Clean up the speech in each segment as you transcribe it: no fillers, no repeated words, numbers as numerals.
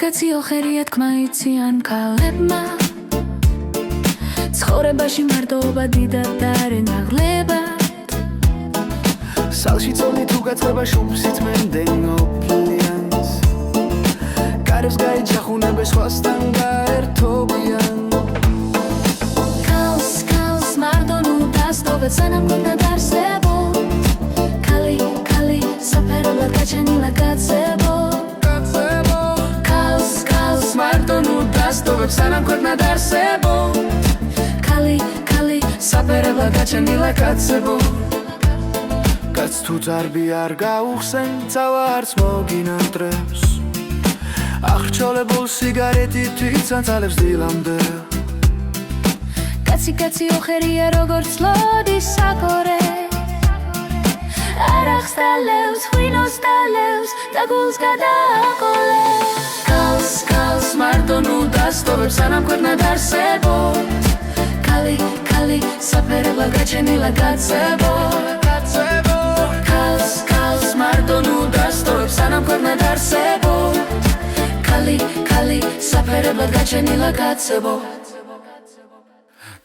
კაცი ოხერია თქმა იციან ქალებმა ცხოვრებაში მარტოობა დიდად დარენაღლებად სალში წონი თუ გაწყება შუბსით მენდენ ოფლიანს კარებს გაიჯახუნებენ სხვასთან გაერთობიან ქალს მარტონუ დასტოვეთ სანამ გვინდა დაარსებოთ ქალი საფერებლად გაჩენილა კაცებო მარტონუ დასტოვებ სანამ ქვეყნა დაარსებოთ ქალი საფერებლად გაჩენილა კაცებო კაც თუ ძარბი არ გაუხსენ ძალა არც მოგინანტრებს აღრჩოლებულ სიგარეტით იცანცალებს დილამდე კაცი ოხერია როგორც ლოდის საკორე არ ახსტალევს ღვინოს დალევს და გულს გადააყოლებს ქალს მარტონუ დასტოვებს სანამ ქვეყნა დაარსებოთ ქალი საფერებლად გაჩენილა კაცებო ქალს მარტონუ დასტოვებს სანამ ქვეყნა დაარსებოთ ქალი საფერებლად გაჩენილა კაცებო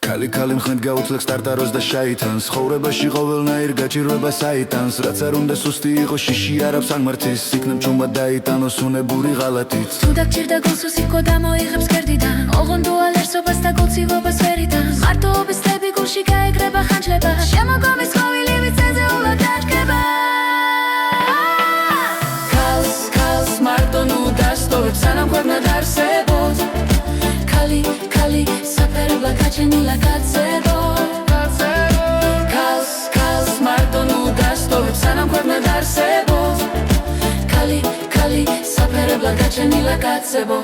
ქალი მხნედ გაუძლებს ტარტაროს და შაიტანს ხოვრებაში ყოველნაირ გაჭირვებას აიტანს რაც არ უნდა სუსტი იყოს შიში არ აქვს აღმართის იქნებ ჩუმად დაიტანოს უნებური ღალატით თუ დაგჭირდა გულს უსიქო დამოიღებს კერდიდან ოღონდ უალერსობას და გულცივობას ვერიდან მარტოობის წლები გულში გაეკრება ხანჯლება შემოგვამის ხოვილი ვიცეზეულად დაჯგება ქალს მარტონუ დასტოვებს სანამ ქვეყნა დაარსებოთ ქალი საფერებლად გაჩენილა კაცებო ქალს მარტონუ დასტოვებს სანამ ქვეყნა დაარსებოთ ქალი საფერებლად გაჩენილა კაცებო